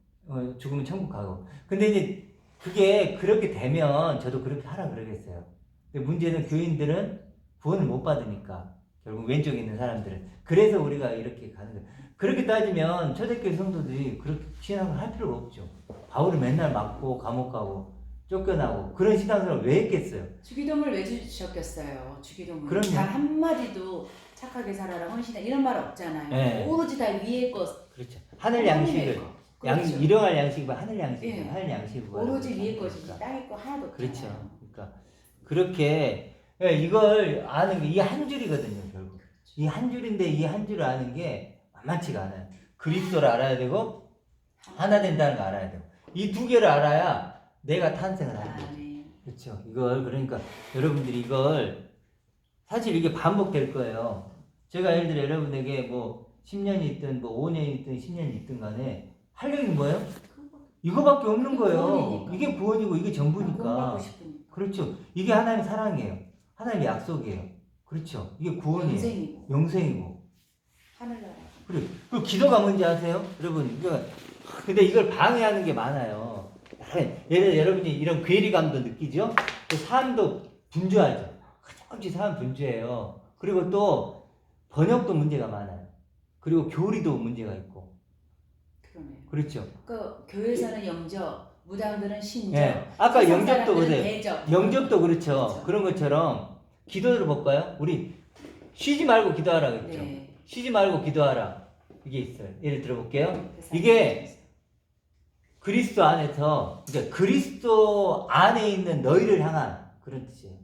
죽으면 천국 가고. 근데 이제 그게 그렇게 되면 저도 그렇게 하라 그러겠어요. 근데 문제는 교인들은 구원을 못 받으니까 결국 왼쪽에 있는 사람들은 그래서 우리가 이렇게 가는 거예요. 그렇게 따지면 초대교회 성도들이 그렇게 신앙을 할 필요가 없죠. 바울을 맨날 맞고 감옥 가고 쫓겨나고 그런 신앙생활을 왜 했겠어요? 주기도문을 왜 주셨겠어요? 주기도문. 그럼요. 단 한마디도 착하게 살아라 헌신하 이런 말 없잖아요. 네. 오로지 다 위의 것. 그렇죠. 하늘 양식을 그렇죠. 일용할 양식이 하늘 양식, 예. 하늘 양식을 오로지 위의 것이지 땅의 거 하나도 없잖아요. 그렇죠. 그러니까 그렇게 이걸 아는 게 이 한 줄이거든요. 결국 이 한 줄인데 이 한 줄을 아는 게 만만치가 않아요. 그리스도를 알아야 되고 하나 된다는 거 알아야 되고 이 두 개를 알아야 내가 탄생을 하는 거죠. 네. 그렇죠. 이걸 그러니까 여러분들이 이걸 사실 이게 반복될 거예요. 제가 예를 들어 여러분에게 뭐 10년이 있든 뭐 5년이 있든 10년이 있든 간에 할 얘기는 뭐예요? 이거밖에 없는 거예요. 구원이니까. 이게 구원이고 이게 전부니까. 구원받고 싶으니까. 그렇죠. 이게 하나님의 사랑이에요. 하나님의 약속이에요. 그렇죠. 이게 구원이에요. 영생이고 영생이고. 하늘나라. 그리고 그 기도가 뭔지 아세요? 여러분, 근데 이걸 방해하는 게 많아요. 예를 들어 여러분이 이런 괴리감도 느끼죠? 또 삶도 분주하죠. 끊임없이 사는 존재예요. 그리고 또 번역도 문제가 많아요. 그리고 교리도 문제가 있고. 그러네요. 그렇죠. 그 교회에서는 영접, 무당들은 신적, 예. 아까 세상 영접도 사람들은 보세요. 대접. 영접도 그렇죠. 그렇죠. 그런 것처럼 기도를 볼까요? 우리 쉬지 말고 기도하라 그랬죠. 네. 쉬지 말고 기도하라. 이게 있어요. 예를 들어 볼게요. 이게 그리스도 안에서, 그러니까 그리스도 안에 있는 너희를 향한 그런 뜻이에요.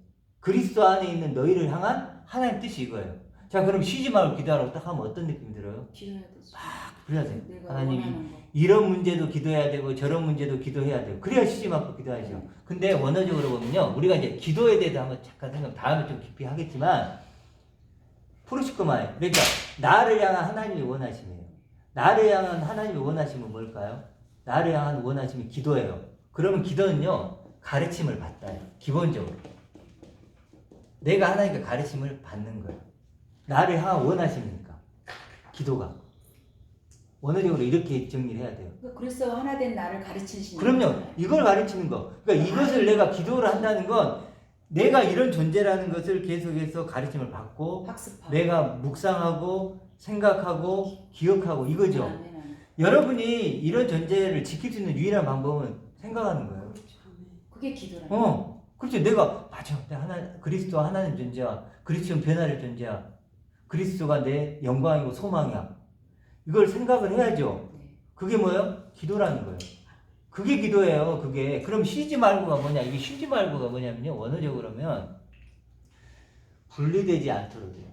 그리스도 안에 있는 너희를 향한 하나님 뜻이 이거예요. 자, 그럼 쉬지 말고 기도하라고 딱 하면 어떤 느낌이 들어요? 기도해야 되지. 그래야 돼요. 내가 하나님 원하는 거. 이런 문제도 기도해야 되고 저런 문제도 기도해야 돼요. 그래야 쉬지 말고 기도하죠. 근데 원어적으로 보면요, 우리가 이제 기도에 대해서 한번 잠깐 생각, 다음에 좀 깊이 하겠지만, 프로시코마에, 그러니까 나를 향한 하나님의 원하심이에요. 나를 향한 하나님의 원하심은 뭘까요? 나를 향한 원하심이 기도예요. 그러면 기도는요, 가르침을 받아요. 기본적으로. 내가 하나님께 가르침을 받는 거예요. 나를 향한 원하심이니까. 기도가. 원어적으로 이렇게 정리를 해야 돼요. 그리스도 하나 된 나를 가르치시는 그럼요. 거잖아요. 이걸 가르치는 거. 그러니까 이것을 내가 기도를 한다는 건 내가 이런 존재라는 것을 계속해서 가르침을 받고 학습하고. 내가 묵상하고 생각하고 기억하고 이거죠. 아멘, 아멘. 여러분이 이런 존재를 지킬 수 있는 유일한 방법은 생각하는 거예요. 그게 기도라. 그렇죠. 내가 맞아. 그리스도와 하나님 존재야. 그리스도는 변화될 존재야. 그리스도가 내 영광이고 소망이야. 이걸 생각을 해야죠. 네. 그게 뭐예요? 기도라는 거예요. 그게 기도예요. 그게. 그럼 쉬지 말고가 뭐냐? 이게 쉬지 말고가 뭐냐면요. 원어적으로면 분리되지 않도록 돼요.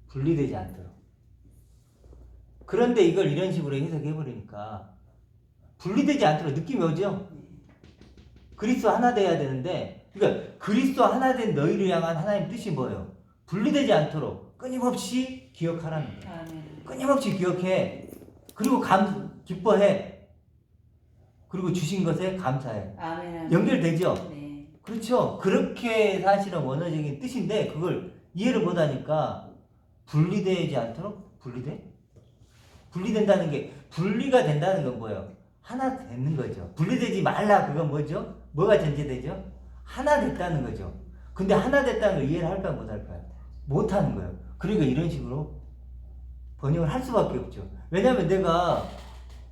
분리되지 않도록. 그런데 이걸 이런 식으로 해석해버리니까 분리되지 않도록 느낌이 오죠? 그리스도 하나 돼야 되는데, 그러니까 그리스도 하나 된 너희를 향한 하나님 뜻이 뭐예요? 분리되지 않도록 끊임없이 기억하라는 거예요. 아멘. 끊임없이 기억해. 그리고 기뻐해. 그리고 주신 것에 감사해. 아멘. 아멘. 연결되죠? 네. 그렇죠. 그렇게 사실은 원어적인 뜻인데 그걸 이해를 못하니까 분리되지 않도록 분리된다는 게 분리가 된다는 건 뭐예요? 하나 되는 거죠. 분리되지 말라 그건 뭐죠? 뭐가 전제되죠? 하나 됐다는 거죠. 근데 하나 됐다는 걸 이해를 할까요? 못할까요? 못하는 거예요. 그러니까 이런 식으로 번역을 할 수밖에 없죠. 왜냐하면 내가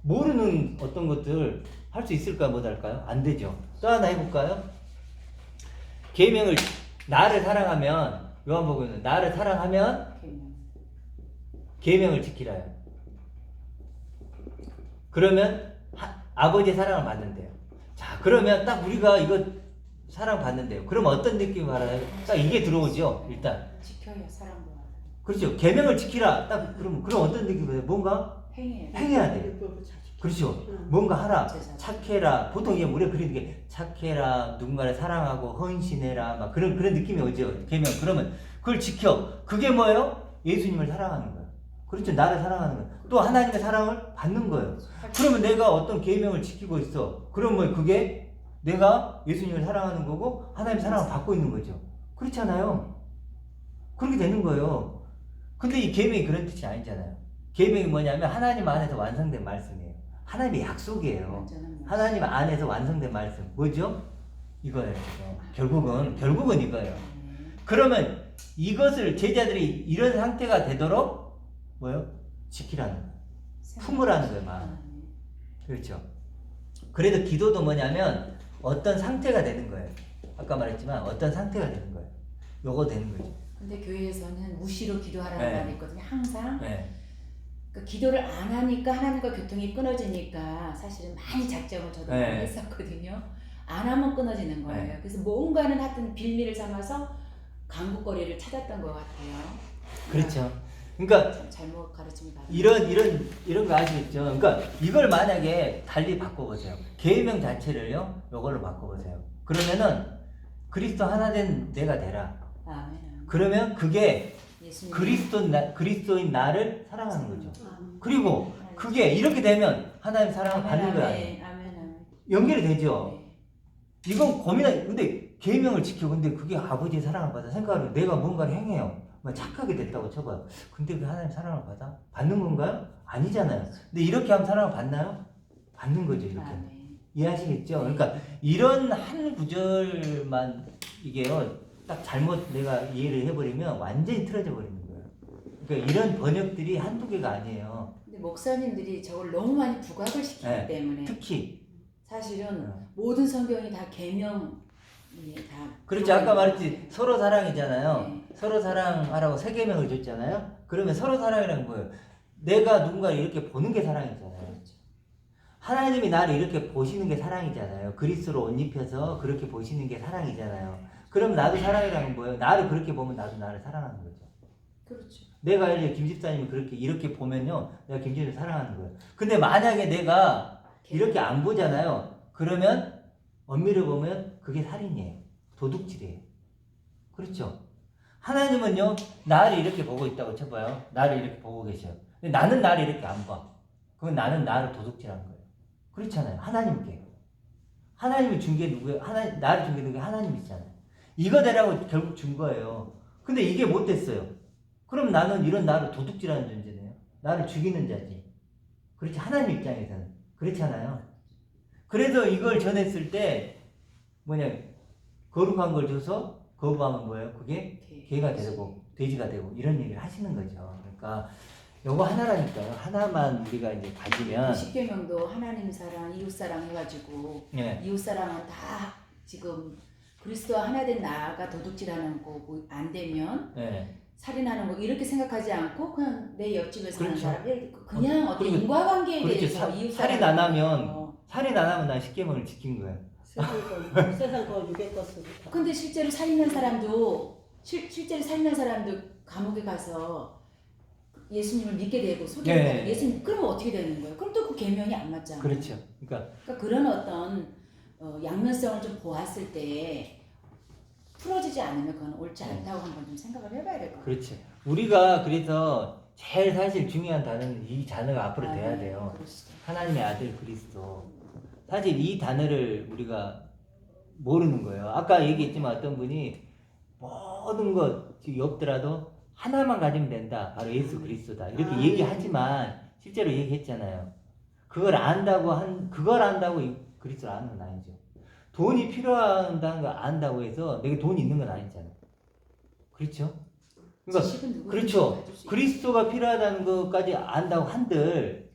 모르는 어떤 것들 할 수 있을까요? 못할까요? 안 되죠. 또 하나 해볼까요? 계명을 나를 사랑하면 요한복음은 나를 사랑하면 계명을 지키라요. 그러면 아버지의 사랑을 받는데요. 자, 그러면 딱 우리가 이거 사랑 받는데요. 그러면 어떤 느낌이 받아요? 딱 이게 들어오죠. 일단 지켜야 사랑도 하고. 그렇죠. 계명을 지키라. 딱 그럼 어떤 느낌이 받아요? 뭔가 행해야 돼요. 그렇죠. 뭔가 하라. 착해라. 보통 이게 우리가 그리는 게 착해라. 누군가를 사랑하고 헌신해라. 막 그런 느낌이 오죠. 계명. 그러면 그걸 지켜. 그게 뭐예요? 예수님을 사랑하는 거예요. 그렇죠. 나를 사랑하는 거예요. 또 하나님의 사랑을 받는 거예요. 그러면 내가 어떤 계명을 지키고 있어. 그러면 그게 내가 예수님을 사랑하는 거고 하나님의 사랑을 받고 있는 거죠. 그렇잖아요. 그렇게 되는 거예요. 근데 이 계명이 그런 뜻이 아니잖아요. 계명이 뭐냐면 하나님 안에서 완성된 말씀이에요. 하나님의 약속이에요. 하나님 안에서 완성된 말씀. 뭐죠? 이거예요. 결국은 이거예요. 그러면 이것을 제자들이 이런 상태가 되도록 뭐요? 지키라는 거예요. 품으라는 거예요, 마음. 그렇죠. 그래도 기도도 뭐냐면 어떤 상태가 되는 거예요. 아까 말했지만 어떤 상태가 되는 거예요. 요거 되는 거죠. 근데 교회에서는 무시로 기도하라는 네. 말이 있거든요. 항상. 네. 그러니까 기도를 안 하니까 하나님과 교통이 끊어지니까 사실은 많이 작정을 저도 많이 네. 했었거든요. 안 하면 끊어지는 거예요. 네. 그래서 뭔가는 하여튼 빌미를 삼아서 강구거리를 찾았던 것 같아요. 그렇죠. 그러니까 참 잘못 가르침을 받은 이런 거 아시겠죠? 그러니까 이걸 만약에 달리 바꿔보세요. 계명 자체를요, 요걸로 바꿔보세요. 그러면은 그리스도 하나 된 내가 되라. 아멘. 그러면 그게 예수님. 그리스도인 나를 사랑하는 거죠. 그리고 그게 이렇게 되면 하나님 사랑을 받는 거야. 아멘. 아멘. 연결이 되죠. 네. 이건 근데 계명을 지켜. 근데 그게 아버지의 사랑을 받아. 생각하면 내가 뭔가를 행해요. 뭐 착하게 됐다고 쳐봐요. 근데 그 하나님 사랑을 받아? 받는 건가요? 아니잖아요. 근데 이렇게 하면 사랑을 받나요? 받는 거죠, 이렇게. 아멘. 이해하시겠죠? 그러니까 이런 한 구절만 이게요, 딱 잘못 내가 이해를 해버리면 완전히 틀어져 버리는 거예요. 그러니까 이런 번역들이 한두 개가 아니에요. 근데 목사님들이 저걸 너무 많이 부각을 시키기 네. 때문에 특히 사실은 모든 성경이 다 계명이 다 그렇지. 아까 말했지 서로 사랑이잖아요. 네. 서로 사랑하라고 세 계명을 줬잖아요. 그러면 서로 사랑이라는 거예요. 내가 누군가를 이렇게 보는 게 사랑이잖아요. 그렇죠. 하나님이 나를 이렇게 보시는 게 사랑이잖아요. 그리스도로 옷 입혀서 그렇게 보시는 게 사랑이잖아요. 그럼 나도 사랑이라는 거예요. 나를 그렇게 보면 나도 나를 사랑하는 거죠. 그렇죠. 내가 이제 김 집사님이 그렇게 이렇게 보면요, 내가 김 집사님을 사랑하는 거예요. 근데 만약에 내가 이렇게 안 보잖아요. 그러면 엄밀히 보면 그게 살인이에요. 도둑질이에요. 그렇죠? 하나님은요, 나를 이렇게 보고 있다고 쳐봐요. 나를 이렇게 보고 계셔요. 근데 나는 나를 이렇게 안 봐. 그건 나는 나를 도둑질한 거예요. 그렇잖아요. 하나님께. 하나님이 준 게 누구예요? 나를 준 게 누구예요? 하나님이잖아요. 이거 되라고 결국 준 거예요. 근데 이게 못 됐어요. 그럼 나는 이런 나를 도둑질하는 존재네요. 나를 죽이는 자지. 그렇지. 하나님 입장에서는. 그렇잖아요. 그래서 이걸 전했을 때 거룩한 걸 줘서 거부하면 뭐예요? 그게 개가 되고 돼지가 되고 이런 얘기를 하시는 거죠. 그러니까 요거 하나라니까요. 하나만 우리가 이제 가지면 십계명도 하나님 사랑, 이웃 사랑 해가지고 예. 이웃 사랑은 다 지금 그리스도와 하나 된 나가 도둑질하는 거고 안 되면 예. 살인하는 거 이렇게 생각하지 않고 그냥 내 옆집에 사는 그렇죠. 사람 그냥 어떤 그리고 인과관계에 그렇죠. 대해서 이웃 살인 안 하면 살인 안 하면 난 10계명을 지킨 거예요. 세상 거 유괴 것으로. 근데 실제로 살인한 사람도 실제로 살인한 사람도 감옥에 가서 예수님을 믿게 되고 소개를 네. 하고 예수님 그러면 어떻게 되는 거예요? 그럼 또 그 계명이 안 맞잖아요. 그렇죠. 그러니까 그런 어떤 양면성을 좀 보았을 때 풀어지지 않으면 그건 옳지 않다고 한번 좀 생각을 해봐야 될 것 같아요. 그렇죠. 우리가 그래서 제일 사실 중요한 단어는 이 단어가 앞으로 돼야 돼요. 그렇죠. 하나님의 아들 그리스도. 사실 이 단어를 우리가 모르는 거예요. 아까 얘기했지만 어떤 분이 모든 것이 없더라도 하나만 가지면 된다. 바로 예수 그리스도다. 이렇게 얘기하지만 실제로 얘기했잖아요. 그걸 안다고 그리스도를 아는 건 아니죠. 돈이 필요하다는 거 안다고 해서 내가 돈이 있는 건 아니잖아요. 그렇죠? 그러니까 그렇죠. 그리스도가 필요하다는 것까지 안다고 한들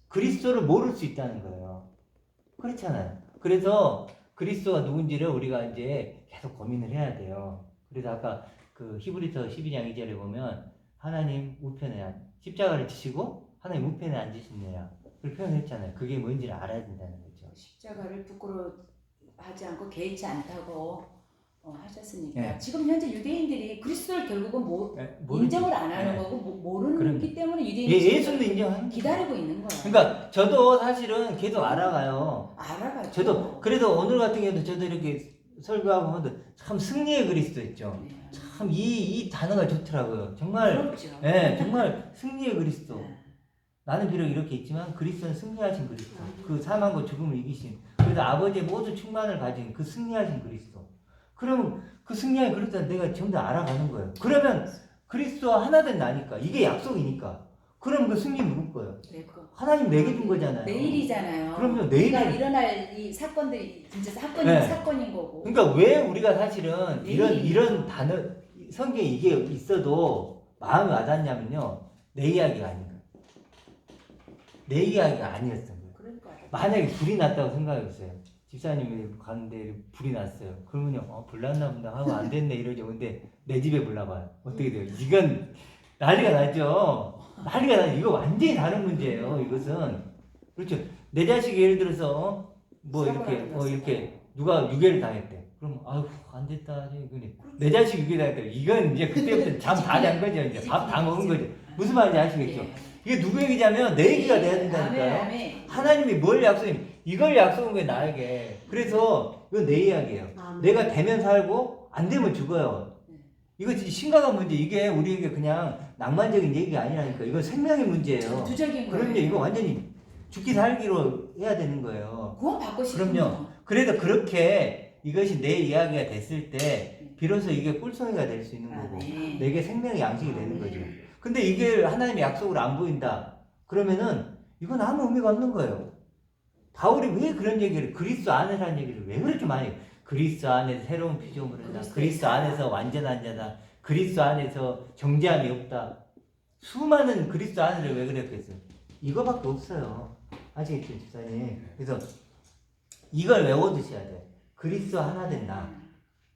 그리스도를 모를 수 있다는 거예요. 그렇잖아요. 그래서 그리스도가 누군지를 우리가 이제 계속 고민을 해야 돼요. 그래서 아까 그 히브리서 12장 2절에 보면 하나님 우편에 십자가를 지시고 하나님 우편에 앉으시느냐 그걸 표현했잖아요. 그게 뭔지를 알아야 된다는 거죠. 십자가를 부끄러워하지 않고 개의치 않다고 하셨으니까 네. 지금 현재 유대인들이 그리스도를 결국은 모르지. 인정을 안 하는 네. 거고 모르기 그럼요. 때문에 유대인들이 예수는 인정하는 기다리고 있는 거예요. 그러니까 저도 사실은 계속 알아가요. 알아가죠. 저도 그래도 오늘 같은 경우도 저도 이렇게 설교하고 하면 참 승리의 그리스도 있죠. 네. 참 이 단어가 좋더라고요. 정말 부럽죠. 예, 정말 승리의 그리스도. 네. 나는 비록 이렇게 있지만 그리스도는 승리하신 그리스도. 그 사망과 죽음을 이기신. 그래서 아버지의 모든 충만을 가진 그 승리하신 그리스도. 그러면 그 승리한 그리스도는 내가 전부 다 알아가는 거예요. 그러면 그리스도와 하나 된 나니까 이게 약속이니까. 그럼 그 승리 누구 거예요? 내 거. 하나님 내게 준 거잖아요. 내일이잖아요. 그럼요, 내가 내일이- 일어날 이 사건들이 진짜 네. 사건인 거고. 그러니까 왜 우리가 사실은 내일이- 이런 단어 성경에 이게 있어도 마음이 와닿냐면요. 내 이야기가 아닌 거예요. 내 이야기가 아니었던 거예요. 그러니까. 만약에 불이 났다고 생각해보세요. 집사님이 가는데 불이 났어요. 그러면요, 불 났나 보다 하고 안 됐네 이러죠. 근데 내 집에 불 나봐요. 어떻게 돼요? 이건 난리가 나죠. 난리가 나죠. 이거 완전히 다른 문제예요. 이것은 그렇죠. 내 자식이 예를 들어서 이렇게 누가 유괴를 당했대. 그럼 아이고 안 됐다. 내 자식 유괴 당했대. 이건 이제 그때부터 잠 다 잔 거죠. 이제 밥 다 먹은 거죠. 무슨 말인지 아시겠죠? 예. 이게 누구 얘기냐면 내 얘기가 돼야 된다니까요. 아멘. 하나님이 뭘 이걸 약속한 거예요, 나에게. 그래서 이건 내 이야기예요. 내가 되면 살고 안 되면 죽어요. 이거 진짜 심각한 문제. 이게 우리에게 그냥 낭만적인 얘기가 아니라니까. 이건 생명의 문제예요. 두적인 거예요. 그럼요, 이거 완전히 죽기 살기로 해야 되는 거예요. 구원 받고 싶은 그럼요. 그래도 그렇게 이것이 내 이야기가 됐을 때 비로소 이게 꿀송이가 될 수 있는 거고 네. 내게 생명의 양식이 되는 거죠. 근데 이게 하나님의 약속으로 안 보인다. 그러면은 이건 아무 의미가 없는 거예요. 바울이 왜 그런 얘기를 그리스도 안에라는 얘기를 왜 그렇게 많이 해요? 그리스도 안에서 새로운 피조물을 한다. 그리스도의 그리스도 안에서 완전한 자다. 그리스도 안에서 정죄함이 없다. 수많은 그리스도 안을 왜 그랬겠어요? 이거밖에 없어요. 아시겠죠, 집사님? 그래서 이걸 외워두셔야 돼. 그리스도 하나 된 나.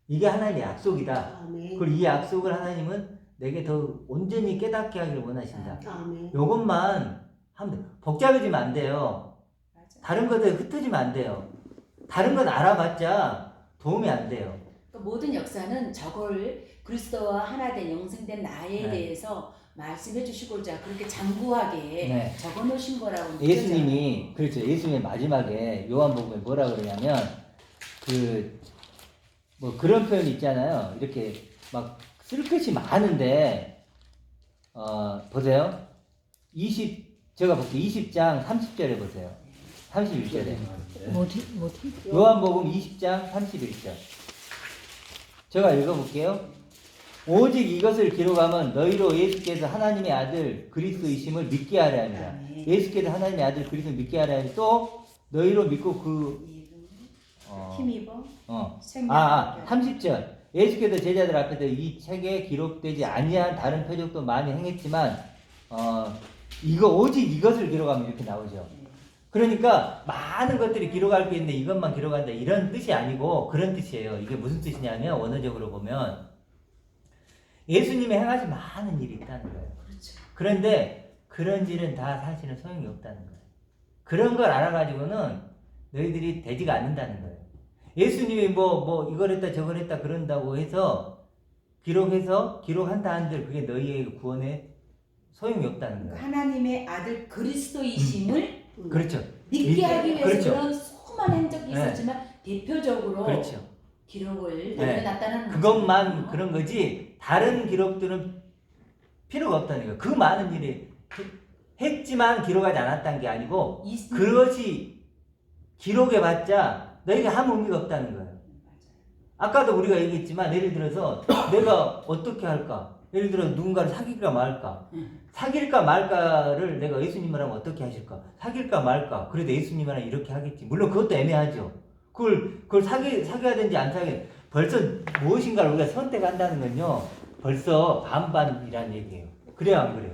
이게 하나님의 약속이다. 아멘. 그리고 이 약속을 하나님은 내게 더 온전히 깨닫게 하기를 원하신다. 아멘. 요것만 하면 돼. 복잡해지면 안 돼요. 맞아. 다른 것에 흩어지면 안 돼요. 다른 건 알아봤자 도움이 안 돼요. 그러니까 모든 역사는 저걸 그리스도와 하나 된 영생된 나에 네. 대해서 말씀해 주시고자 그렇게 장구하게 네. 적어 놓으신 거라고 예수님이 그렇죠. 예수님이 마지막에 요한복음에 뭐라 그러냐면 뭐 그런 표현 있잖아요. 이렇게 막 쓸 것이 많은데 보세요. 제가 볼게요. 20장 30절에 보세요. 31절에. 뭐지? 요한복음 20장 31절. 제가 읽어볼게요. 오직 이것을 기록하면 너희로 예수께서 하나님의 아들 그리스도이심을 믿게 하려 합니다. 아멘. 예수께서 하나님의 아들 그리스도를 믿게 하려 하니 또 너희로 믿고 힘입어 생명 30절. 예수께서 제자들 앞에서 이 책에 기록되지 아니한 다른 표적도 많이 행했지만 오직 이것을 기록하면 이렇게 나오죠. 그러니까 많은 것들이 기록할 게 있는데 이것만 기록한다 이런 뜻이 아니고 그런 뜻이에요. 이게 무슨 뜻이냐면 원어적으로 보면 예수님이 행하신 많은 일이 있다는 거예요. 그렇죠. 그런데 그런 일은 다 사실은 소용이 없다는 거예요. 그런 걸 알아가지고는 너희들이 되지가 않는다는 거예요. 예수님이 뭐 이걸 했다 저걸 했다 그런다고 해서 기록한다 한들 그게 너희의 구원에 소용이 없다는 거예요. 하나님의 아들 그리스도이심을 그렇죠. 믿게 하기 위해서 그렇죠. 그런 수많은 행적이 네. 있었지만 대표적으로 그렇죠. 기록을 네. 남겨놨다는 그것만 거죠. 그런 거지 다른 기록들은 필요가 없다는 거예요. 그 많은 일이 했지만 기록하지 않았다는 게 아니고 그것이 기록해봤자 너희가 아무 의미가 없다는 거예요. 아까도 우리가 얘기했지만 예를 들어서 내가 어떻게 할까? 예를 들어 누군가를 사귈까 말까? 사귈까 말까를 내가 예수님을 하면 어떻게 하실까? 사귈까 말까? 그래도 예수님을 하면 이렇게 하겠지. 물론 그것도 애매하죠. 그걸 사귀어야 되는지 안 사귀어야 벌써 무엇인가를 우리가 선택한다는 건요. 벌써 반반이라는 얘기예요. 그래요 안 그래요?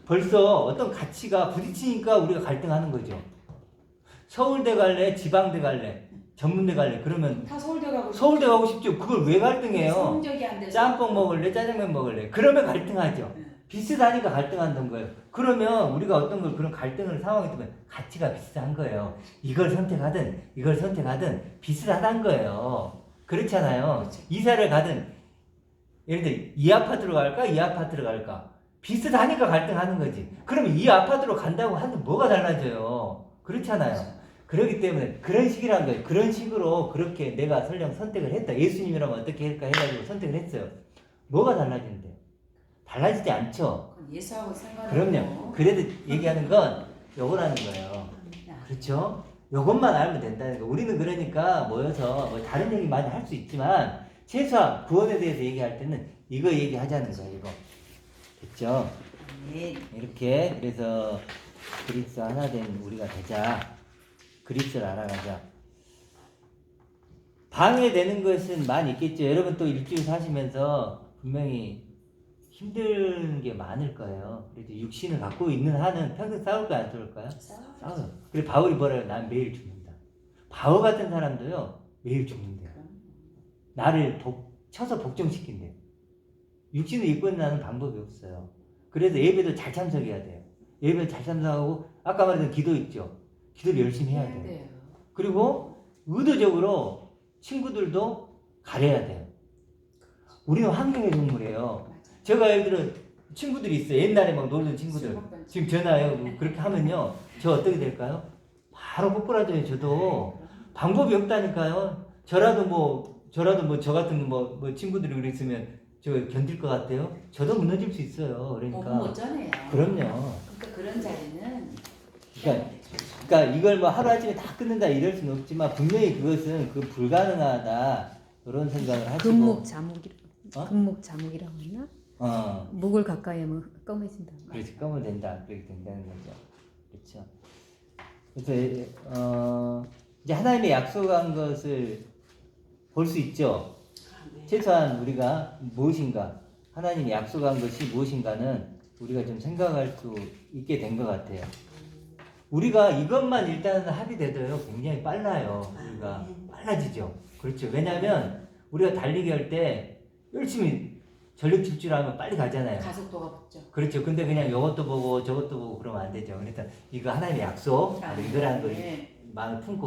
벌써 어떤 가치가 부딪히니까 우리가 갈등하는 거죠. 서울대 갈래? 지방대 갈래? 전문대 갈래? 그러면 다 서울대 가고 서울대 가고 싶죠. 그걸 왜 갈등해요? 성적이 안 돼서 짬뽕 먹을래? 짜장면 먹을래? 그러면 갈등하죠. 비슷하니까 갈등한다는 거예요. 그러면 우리가 어떤 걸 그런 갈등을 상황이 되면 가치가 비슷한 거예요. 이걸 선택하든 비슷하다는 거예요. 그렇잖아요. 그렇죠. 이사를 가든 예를 들어 이 아파트로 갈까? 이 아파트로 갈까? 비슷하니까 갈등하는 거지. 그러면 이 아파트로 간다고 하는데 뭐가 달라져요? 그렇잖아요. 그렇기 때문에 그런 식이란 거예요. 그런 식으로 그렇게 내가 설령 선택을 했다. 예수님이라면 어떻게 할까 해가지고 선택을 했어요. 뭐가 달라지는데요? 달라지지 않죠. 그건 예수하고 상관없고 그럼요. 그래도 얘기하는 건 요거라는 거예요. 그렇죠? 요것만 알면 된다는 거. 우리는 그러니까 모여서 뭐 다른 얘기 많이 할 수 있지만 최소한 구원에 대해서 얘기할 때는 이거 얘기하자는 거예요. 이거. 됐죠? 네. 이렇게 그래서 그리스도 하나 된 우리가 되자. 그리스도를 알아가자. 방해되는 것은 많이 있겠죠. 여러분 또 일주일 사시면서 분명히 힘든 게 많을 거예요. 그래도 육신을 갖고 있는 한은 평생 싸울까요? 안 싸울까요? 싸워요. 그리고 바울이 뭐래요? 난 매일 죽는다. 바울 같은 사람도요. 매일 죽는데요. 나를 쳐서 복종시킨대요. 육신을 입고 나는 방법이 없어요. 그래서 예배도 잘 참석해야 돼요. 예배도 잘 참석하고 아까 말했던 기도 있죠. 기도를 열심히 해야 돼요. 그리고 의도적으로 친구들도 가려야 돼요. 우리는 환경의 동물이에요. 제가 예를 들어 친구들이 있어요. 옛날에 막 놀던 친구들. 지금 전화해요. 그렇게 하면요. 저 어떻게 될까요? 바로 뽀뽀라져요. 저도. 방법이 없다니까요. 저라도 뭐 저 같은 뭐 친구들이 그랬으면 저 견딜 것 같아요. 저도 무너질 수 있어요. 그러니까. 못 전해요. 그럼요. 그러니까 그런 자리는 그러니까 이걸 뭐 하루아침에 다 끊는다 이럴 수는 없지만 분명히 그것은 불가능하다 이런 생각을 하시고 금목자목이라고 했나? 목을 가까이 하면 검해진다. 그렇지 검은 된다 그렇게 된다는 거죠. 그렇죠. 그래서 이제 하나님의 약속한 것을 볼 수 있죠. 최소한 우리가 무엇인가 하나님이 약속한 것이 무엇인가는 우리가 좀 생각할 수 있게 된 것 같아요. 우리가 이것만 일단은 합의돼도요 굉장히 빨라요. 우리가 빨라지죠. 그렇죠. 왜냐하면 우리가 달리기 할 때 열심히 전력 질주하면 빨리 가잖아요. 가속도가 붙죠. 그렇죠. 근데 그냥 이것도 보고 저것도 보고 그러면 안 되죠. 그러니까 이거 하나님의 약속, 바로 이거라는 걸 네. 마음을 품고